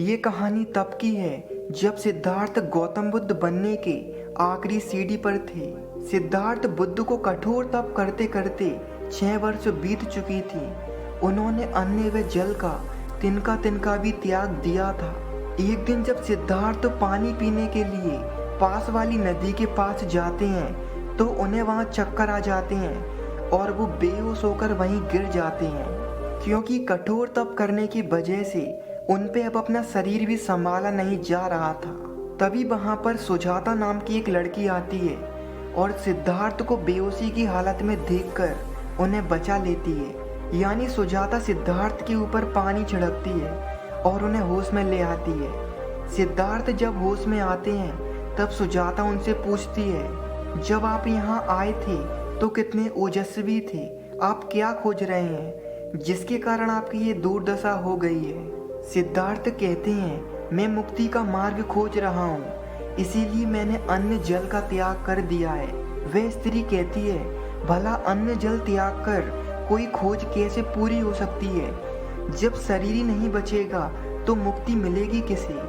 ये कहानी तब की है जब सिद्धार्थ गौतम बुद्ध बनने के आखिरी सीढ़ी पर थे। सिद्धार्थ बुद्ध को कठोर तप करते करते 6 वर्ष बीत चुकी थी। उन्होंने अन्न व जल का तिनका तिनका भी त्याग दिया था। एक दिन जब सिद्धार्थ पानी पीने के लिए पास वाली नदी के पास जाते हैं तो उन्हें वहां चक्कर आ जाते हैं और वो बेहोश होकर वहीं गिर जाते हैं, क्योंकि कठोर तप करने की वजह से उन पे अब अपना शरीर भी संभाला नहीं जा रहा था। तभी वहां पर सुजाता नाम की एक लड़की आती है और सिद्धार्थ को बेहोशी की हालत में देखकर उन्हें बचा लेती है। यानी सुजाता सिद्धार्थ के ऊपर पानी छिड़कती है और उन्हें होश में ले आती है। सिद्धार्थ जब होश में आते हैं तब सुजाता उनसे पूछती है, जब आप यहाँ आए थे तो कितने ओजस्वी थे, आप क्या खोज रहे हैं जिसके कारण आपकी ये दुर्दशा हो गई है। सिद्धार्थ कहते हैं, मैं मुक्ति का मार्ग खोज रहा हूँ, इसीलिए मैंने अन्न जल का त्याग कर दिया है। वह स्त्री कहती है, भला अन्न जल त्याग कर कोई खोज कैसे पूरी हो सकती है? जब शरीर ही नहीं बचेगा तो मुक्ति मिलेगी किसे?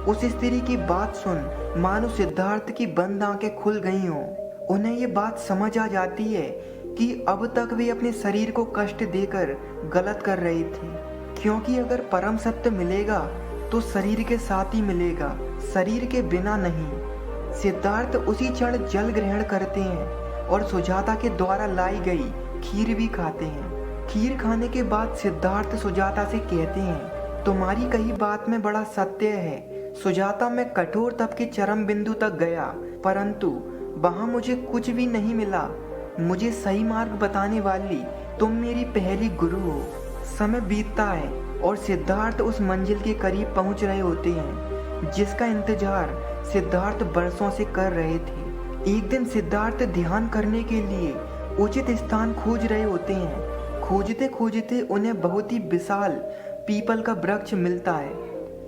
उस स्त्री की बात सुन मानो सिद्धार्थ की बंद आंखें खुल गई हों। उन्हें ये बात समझ आ जाती है कि अब तक वे अपने शरीर को कष्ट देकर गलत कर रहे थे, क्योंकि अगर परम सत्य मिलेगा तो शरीर के साथ ही मिलेगा, शरीर के बिना नहीं। सिद्धार्थ उसी क्षण जल ग्रहण करते हैं और सुजाता के द्वारा लाई गई खीर भी खाते हैं। खीर खाने के बाद सिद्धार्थ सुजाता से कहते हैं, तुम्हारी कही बात में बड़ा सत्य है सुजाता। मैं कठोर तप के चरम बिंदु तक गया, परंतु वहां मुझे कुछ भी नहीं मिला। मुझे सही मार्ग बताने वाली तुम मेरी पहली गुरु हो। समय बीतता है और सिद्धार्थ उस मंजिल के करीब पहुंच रहे होते हैं जिसका इंतजार सिद्धार्थ बरसों से कर रहे थे। एक दिन सिद्धार्थ ध्यान करने के लिए उचित स्थान खोज रहे होते हैं। खोजते खोजते उन्हें बहुत ही विशाल पीपल का वृक्ष मिलता है।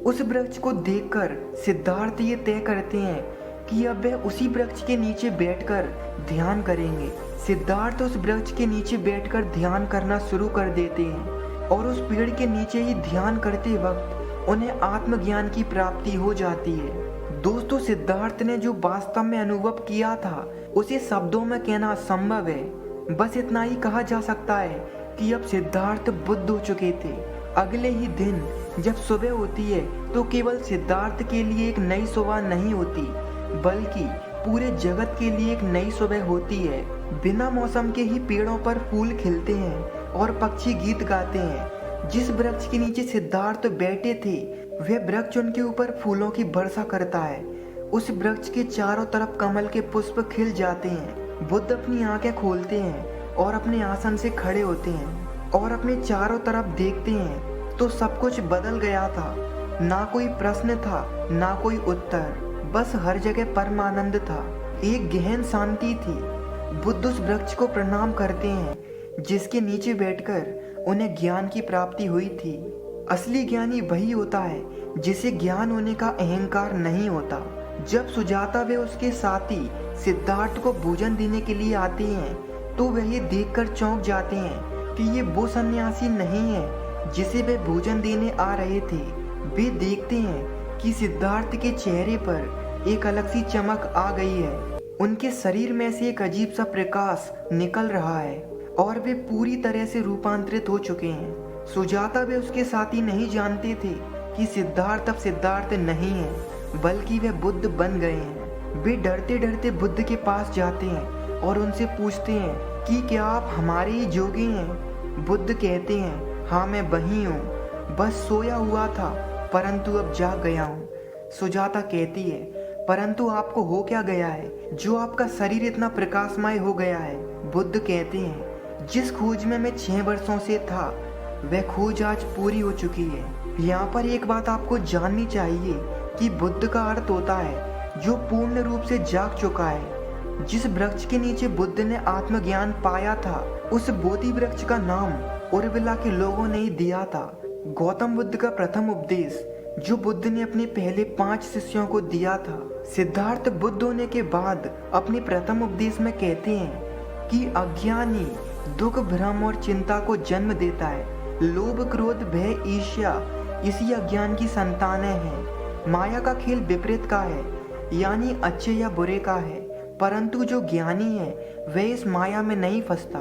उस वृक्ष को देखकर सिद्धार्थ ये तय करते हैं कि अब वह उसी वृक्ष के नीचे बैठकर ध्यान करेंगे। सिद्धार्थ उस वृक्ष के नीचे बैठकर ध्यान करना शुरू कर देते हैं और उस पेड़ के नीचे ही ध्यान करते वक्त उन्हें आत्मज्ञान की प्राप्ति हो जाती है। दोस्तों, सिद्धार्थ ने जो वास्तव में अनुभव किया था उसे शब्दों में कहना असंभव है। बस इतना ही कहा जा सकता है कि अब सिद्धार्थ बुद्ध हो चुके थे। अगले ही दिन जब सुबह होती है तो केवल सिद्धार्थ के लिए एक नई सुबह नहीं होती, बल्कि पूरे जगत के लिए एक नई सुबह होती है। बिना मौसम के ही पेड़ों पर फूल खिलते हैं और पक्षी गीत गाते हैं। जिस वृक्ष के नीचे सिद्धार्थ बैठे थे वह वृक्ष उनके ऊपर फूलों की वर्षा करता है। उस वृक्ष के चारों तरफ कमल के पुष्प खिल जाते हैं। बुद्ध अपनी आंखें खोलते हैं और अपने आसन से खड़े होते हैं और अपने चारों तरफ देखते हैं तो सब कुछ बदल गया था। ना कोई प्रश्न था, ना कोई उत्तर, बस हर जगह परमानंद था। एक गहन शांति थी। बुद्ध उस वृक्ष को प्रणाम करते हैं जिसके नीचे बैठकर उन्हें ज्ञान की प्राप्ति हुई थी। असली ज्ञानी वही होता है जिसे ज्ञान होने का अहंकार नहीं होता। जब सुजाता व उसके साथी सिद्धार्थ को भोजन देने के लिए आते हैं तो वह ये देखकर चौंक जाते हैं कि ये वो सन्यासी नहीं है जिसे वे भोजन देने आ रहे थे। वे देखते हैं कि सिद्धार्थ के चेहरे पर एक अलग सी चमक आ गई है। उनके शरीर में से एक अजीब सा प्रकाश निकल रहा है और वे पूरी तरह से रूपांतरित हो चुके हैं। सुजाता वे उसके साथी नहीं जानते थे कि सिद्धार्थ अब सिद्धार्थ नहीं है, बल्कि वे बुद्ध बन गए हैं। वे डरते डरते बुद्ध के पास जाते हैं और उनसे पूछते हैं कि क्या आप हमारे ही जोगी हैं? बुद्ध कहते हैं, हाँ मैं वही हूँ, बस सोया हुआ था परंतु अब जाग गया हूँ। सुजाता कहती है, परंतु आपको हो क्या गया है जो आपका शरीर इतना प्रकाशमय हो गया है? बुद्ध कहते हैं, जिस खोज में मैं 6 वर्षों से था वह खोज आज पूरी हो चुकी है। यहाँ पर एक बात आपको जाननी चाहिए कि बुद्ध का अर्थ होता है जो पूर्ण रूप से जाग चुका है। जिस वृक्ष के नीचे बुद्ध ने आत्मज्ञान पाया था उस बोधि वृक्ष का नाम उर्विला के लोगों ने ही दिया था। गौतम बुद्ध का प्रथम उपदेश जो बुद्ध ने अपने पहले 5 शिष्यों को दिया था। सिद्धार्थ बुद्ध होने के बाद अपने प्रथम उपदेश में कहते हैं कि अज्ञानी दुख, भ्रम और चिंता को जन्म देता है। लोभ, क्रोध, भय, ईर्ष्या इसी अज्ञान की संतानें हैं। माया का खेल विपरीत का है, यानी अच्छे या बुरे का है। परंतु जो ज्ञानी है वह इस माया में नहीं फंसता,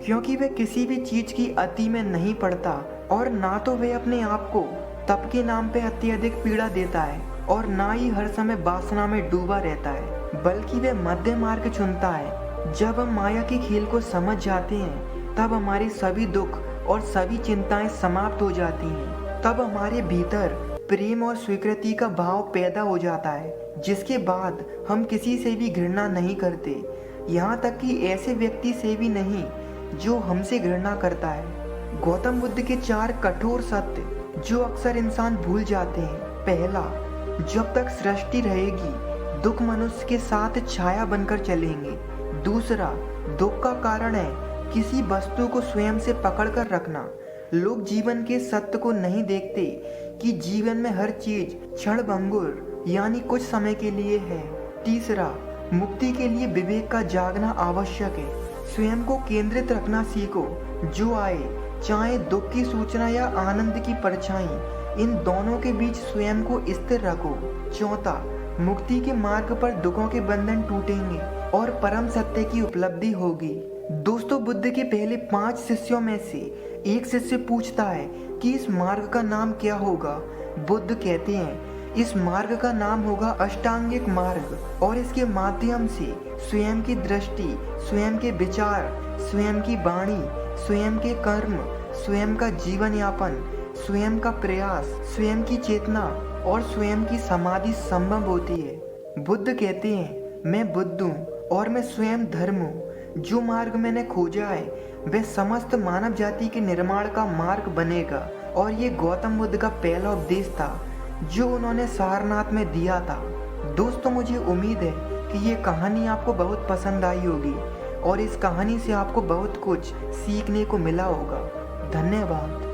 क्योंकि वह किसी भी चीज की अति में नहीं पड़ता, और ना तो वह अपने आप को तप के नाम पे अत्यधिक पीड़ा देता है, और ना ही हर समय वासना में डूबा रहता है, बल्कि वह मध्य मार्ग चुनता है। जब हम माया के खेल को समझ जाते हैं तब हमारे सभी दुख और सभी चिंताएं समाप्त हो जाती हैं। तब हमारे भीतर प्रेम और स्वीकृति का भाव पैदा हो जाता है, जिसके बाद हम किसी से भी घृणा नहीं करते, यहाँ तक कि ऐसे व्यक्ति से भी नहीं जो हमसे घृणा करता है। गौतम बुद्ध के 4 कठोर सत्य जो अक्सर इंसान भूल जाते हैं। पहला, जब तक सृष्टि रहेगी दुख मनुष्य के साथ छाया बनकर चलेंगे। दूसरा, दुख का कारण है किसी वस्तु को स्वयं से पकड़कर रखना। लोग जीवन के सत्य को नहीं देखते कि जीवन में हर चीज क्षणभंगुर यानी कुछ समय के लिए है। तीसरा, मुक्ति के लिए विवेक का जागना आवश्यक है। स्वयं को केंद्रित रखना सीखो। जो आए, चाहे दुख की सूचना या आनंद की परछाई, इन दोनों के बीच स्वयं को स्थिर रखो। चौथा, मुक्ति के मार्ग पर दुखों के बंधन टूटेंगे और परम सत्य की उपलब्धि होगी। दोस्तों, बुद्ध के पहले 5 शिष्यों में से एक शिष्य पूछता है कि इस मार्ग का नाम क्या होगा। बुद्ध कहते हैं इस मार्ग का नाम होगा अष्टांगिक मार्ग, और इसके माध्यम से स्वयं की दृष्टि, स्वयं के विचार, स्वयं की वाणी, स्वयं के कर्म, स्वयं का जीवन यापन, स्वयं का प्रयास, स्वयं की चेतना और स्वयं की समाधि संभव होती है। बुद्ध कहते हैं मैं बुद्ध हूँ और मैं स्वयं धर्म हूँ। जो मार्ग मैंने खोजा है वह समस्त मानव जाति के निर्माण का मार्ग बनेगा, और ये गौतम बुद्ध का पहला उपदेश था जो उन्होंने सारनाथ में दिया था। दोस्तों, मुझे उम्मीद है कि ये कहानी आपको बहुत पसंद आई होगी और इस कहानी से आपको बहुत कुछ सीखने को मिला होगा। धन्यवाद।